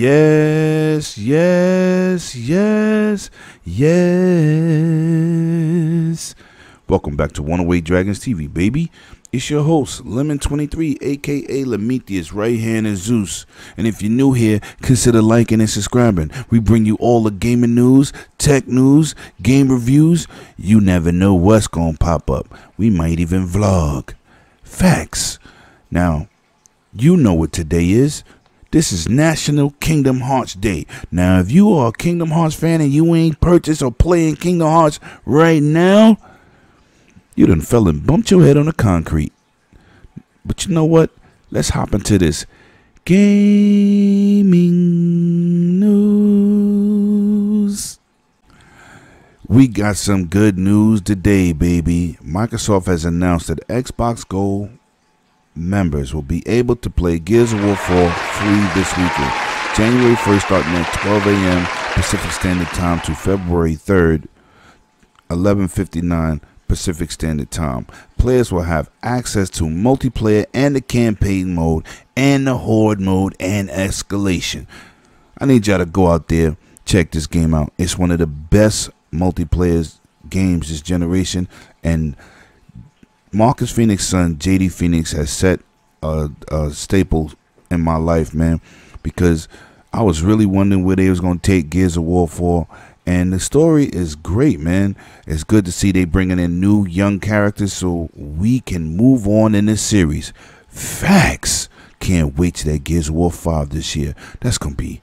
Yes, yes, yes, yes. Welcome back to 108 Dragons TV, baby. It's your host, Lemon23, aka Lemetius, right hand and Zeus. And if you're new here, consider liking and subscribing. We bring you all the gaming news, tech news, game reviews. You never know what's gonna pop up. We might even vlog. Facts. Now, you know what today is. This is National Kingdom Hearts Day. Now, if you are a Kingdom Hearts fan and you ain't purchased or playing Kingdom Hearts right now, you done fell and bumped your head on the concrete. But you know what? Let's hop into this gaming news. We got some good news today, baby. Microsoft has announced that Xbox Gold members will be able to play Gears of War 4 free this weekend, January 1st, starting at 12 a.m. Pacific Standard Time to February 3rd, 11:59 Pacific Standard Time. Players will have access to multiplayer and the campaign mode and the horde mode and escalation. I need y'all to go out there, check this game out. It's one of the best multiplayer games this generation, and Marcus Phoenix's son, JD Phoenix, has set a staple in my life, man, because I was really wondering where they was going to take Gears of War 4, and the story is great, man. It's good to see they bringing in new young characters so we can move on in this series. Facts. Can't wait till that Gears of War 5 this year. That's going to be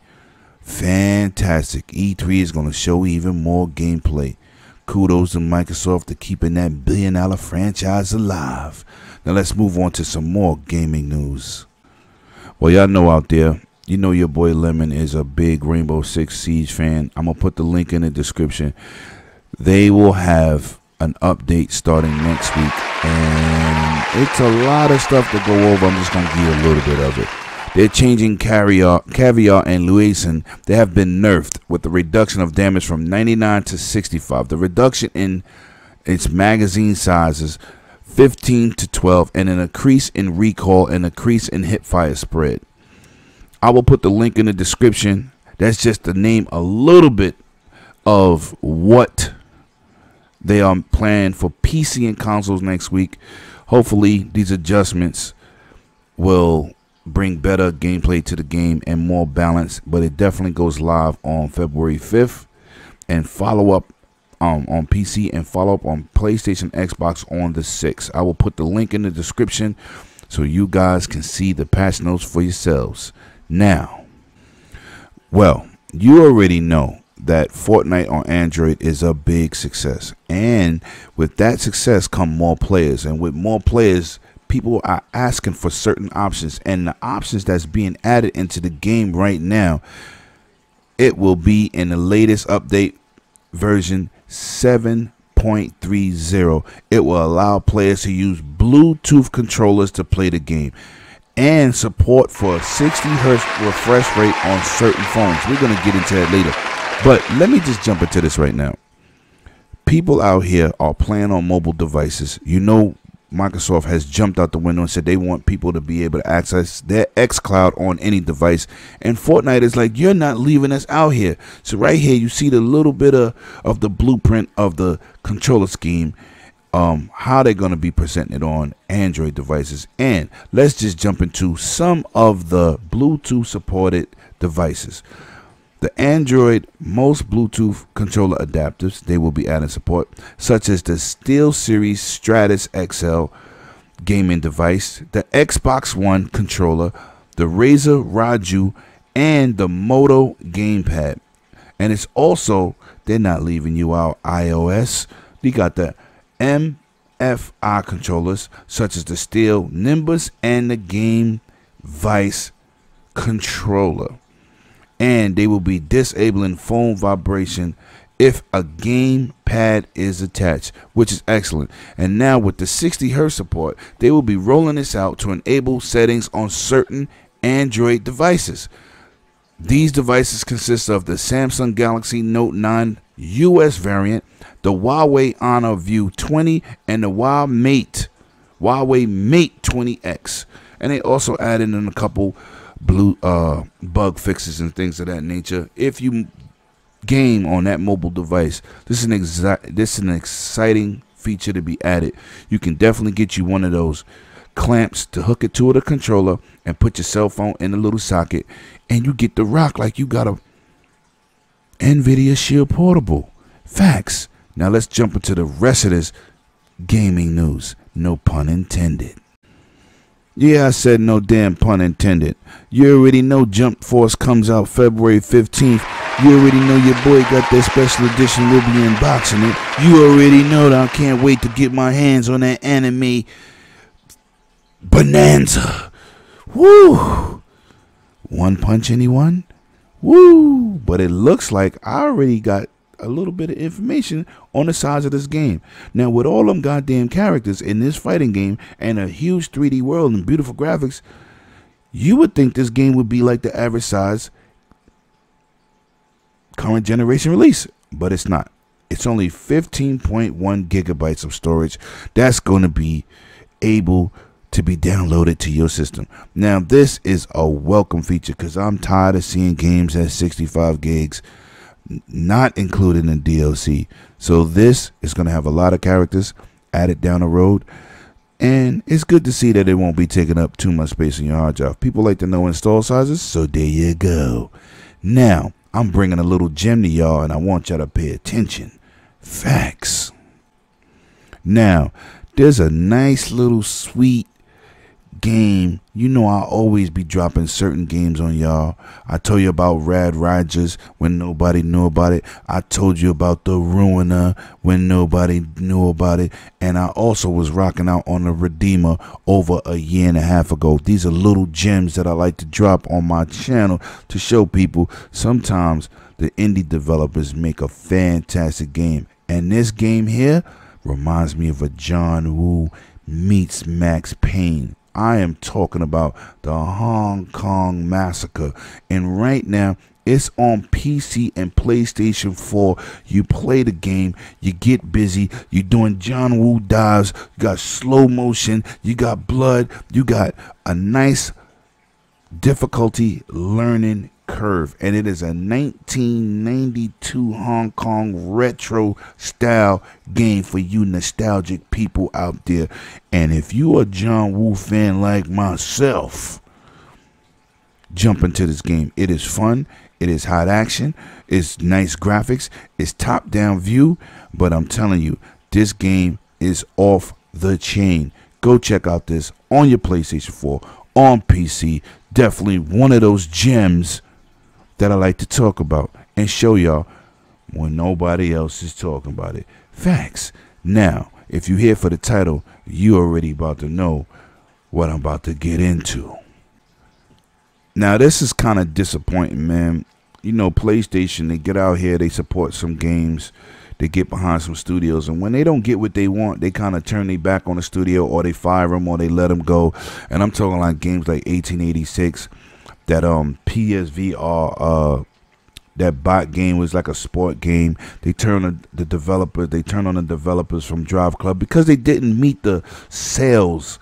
fantastic. E3 is going to show even more gameplay. Kudos to Microsoft for keeping that billion-dollar franchise alive. Now let's move on to some more gaming news. Well, y'all know out there, you know your boy Lemon is a big Rainbow Six Siege fan. I'm going to put the link in the description. They will have an update starting next week, and it's a lot of stuff to go over. I'm just going to give you a little bit of it. They're changing Caviar and Luasen. They have been nerfed with the reduction of damage from 99 to 65. The reduction in its magazine sizes 15 to 12, and an increase in recoil and a increase in hipfire spread. I will put the link in the description. That's just to name a little bit of what they are planning for PC and consoles next week. Hopefully these adjustments will bring better gameplay to the game and more balance, but it definitely goes live on February 5th, and follow up on PC and follow up on PlayStation, Xbox on the 6th. I will put the link in the description so you guys can see the patch notes for yourselves. Now, well, you already know that Fortnite on Android is a big success, and with that success come more players, and with more players, people are asking for certain options, and the options that's being added into the game right now, it will be in the latest update version 7.30. It will allow players to use Bluetooth controllers to play the game, and support for a 60 Hz refresh rate on certain phones. We're going to get into that later, but let me just jump into this right now. People out here are playing on mobile devices. You know, Microsoft has jumped out the window and said they want people to be able to access their xCloud on any device. And Fortnite is like, you're not leaving us out here. So right here, you see the little bit of the blueprint of the controller scheme, how they're going to be presenting it on Android devices. And let's just jump into some of the Bluetooth supported devices. The Android most Bluetooth controller adapters, they will be adding support, such as the SteelSeries Stratus XL gaming device, the Xbox One controller, the Razer Raju, and the Moto gamepad. And it's also, they're not leaving you out, iOS. We got the MFI controllers, such as the Steel Nimbus and the Game Vice controller. And they will be disabling phone vibration if a game pad is attached, which is excellent. And now with the 60 Hz support, they will be rolling this out to enable settings on certain Android devices. These devices consist of the Samsung Galaxy Note 9 US variant, the Huawei Honor View 20, and the Huawei Mate 20X. And they also added in a couple blue bug fixes and things of that nature. If you game on that mobile device, this is an exciting feature to be added. You can definitely get you one of those clamps to hook it to the controller and put your cell phone in the little socket, and you get to rock like you got a NVIDIA Shield Portable. Facts. Now let's jump into the rest of this gaming news. No pun intended. Yeah, I said no damn pun intended. You already know Jump Force comes out February 15th. You already know your boy got that special edition. We'll be unboxing it. You already know that I can't wait to get my hands on that anime bonanza. Woo! One punch, anyone? Woo! But it looks like I already got a little bit of information on the size of this game. Now, with all them goddamn characters in this fighting game and a huge 3D world and beautiful graphics, you would think this game would be like the average size current generation release, but it's not. It's only 15.1 gigabytes of storage that's going to be able to be downloaded to your system. Now, this is a welcome feature because I'm tired of seeing games at 65 gigs, not included in DLC. So this is going to have a lot of characters added down the road, and it's good to see that it won't be taking up too much space in your hard drive. People like to know install sizes, so there you go. Now, I'm bringing a little gem to y'all, and I want y'all to pay attention. Facts. Now, there's a nice little sweet game. You know I'll always be dropping certain games on y'all. I told you about Rad Rogers when nobody knew about it. I told you about the Ruiner when nobody knew about it. And I also was rocking out on the Redeemer over a year and a half ago. These are little gems that I like to drop on my channel to show people sometimes the indie developers make a fantastic game. And this game here reminds me of a John Woo meets Max Payne. I am talking about the Hong Kong Massacre, and right now it's on PC and PlayStation 4. You play the game, you get busy, you're doing John Woo dives, you got slow motion, you got blood, you got a nice difficulty learning curve, and it is a 1992 Hong Kong retro style game for you nostalgic people out there. And if you are a John Woo fan like myself, jump into this game. It is fun, it is hot action, it's nice graphics, it's top down view, but I'm telling you, this game is off the chain. Go check out this on your PlayStation 4, on PC. Definitely one of those gems that I like to talk about and show y'all when nobody else is talking about it. Facts. Now, if you're here for the title, you already about to know what I'm about to get into. Now, this is kind of disappointing, man. You know, PlayStation, they get out here, they support some games, they get behind some studios, and when they don't get what they want, they kind of turn their back on the studio, or they fire them, or they let them go. And I'm talking like games like 1886, that PSVR, that bot game was like a sport game. They turn on the developers from Drive Club because they didn't meet the sales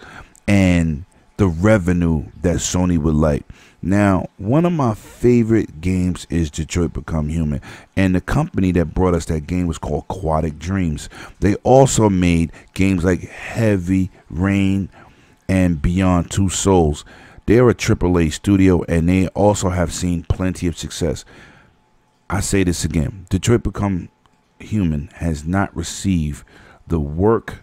and the revenue that Sony would like. Now, one of my favorite games is Detroit Become Human, and the company that brought us that game was called Aquatic Dreams. They also made games like Heavy Rain and Beyond Two Souls. They're a AAA studio, and they also have seen plenty of success. I say this again. Detroit Become Human has not received the work,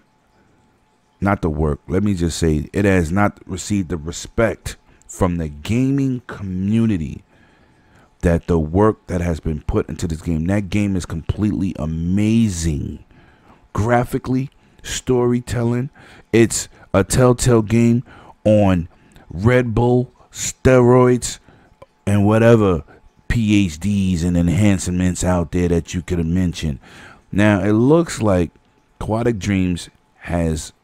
let me just say, it has not received the respect from the gaming community that the work that has been put into this game. That game is completely amazing. Graphically, storytelling. It's a Telltale game on Red Bull, steroids, and whatever PhDs and enhancements out there that you could mention. Now, it looks like Aquatic Dreams has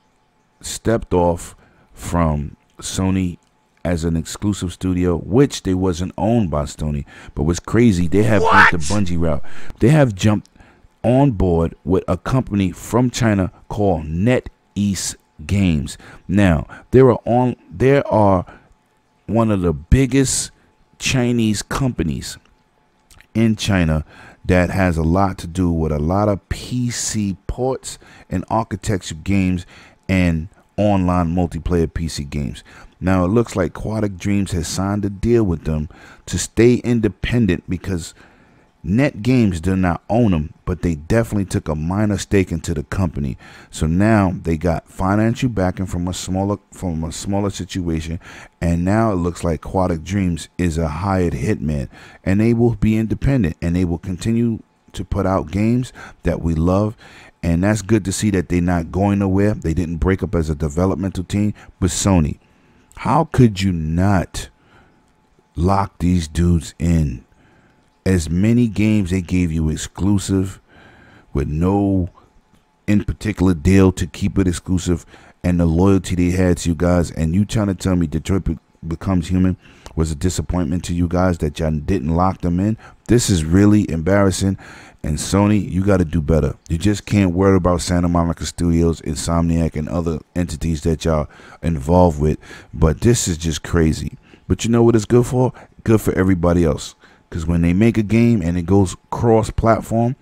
stepped off from Sony as an exclusive studio, which they wasn't owned by Sony. But what's crazy, they have went the Bungie route. They have jumped on board with a company from China called NetEase Games. Now, there are one of the biggest Chinese companies in China that has a lot to do with a lot of PC ports and architecture games and online multiplayer PC games. Now it looks like Quantic Dreams has signed a deal with them to stay independent because Net Games do not own them, but they definitely took a minor stake into the company. So now they got financial backing from a smaller situation, and now it looks like Quantic Dreams is a hired hitman, and they will be independent and they will continue to put out games that we love. And that's good to see that they're not going nowhere. They didn't break up as a developmental team. But Sony, how could you not lock these dudes in? As many games they gave you exclusive with no in particular deal to keep it exclusive, and the loyalty they had to you guys, and you trying to tell me Detroit Becomes Human was a disappointment to you guys that y'all didn't lock them in? This is really embarrassing. And Sony, you got to do better. You just can't worry about Santa Monica Studios, Insomniac, and other entities that y'all involved with. But this is just crazy. But you know what it's good for? Good for everybody else. Because when they make a game and it goes cross-platform,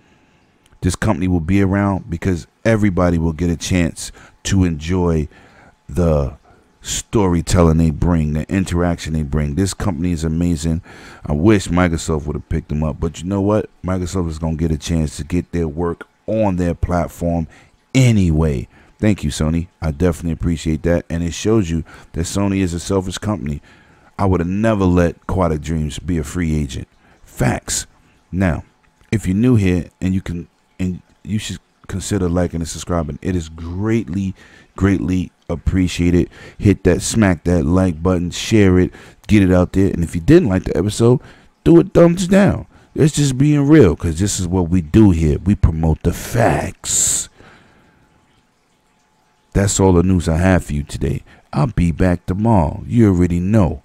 this company will be around because everybody will get a chance to enjoy the storytelling they bring, the interaction they bring. This company is amazing. I wish Microsoft would have picked them up. But you know what? Microsoft is going to get a chance to get their work on their platform anyway. Thank you, Sony. I definitely appreciate that. And it shows you that Sony is a selfish company. I would have never let Quantic Dreams be a free agent. Facts. Now, if you're new here, and you should consider liking and subscribing. It is greatly appreciated. Hit that, smack that like button, share it, get it out there. And if you didn't like the episode, do a thumbs down. It's just being real, because this is what we do here. We promote the facts. That's all the news I have for you today. I'll be back tomorrow. You already know.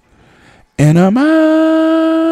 And I'm out.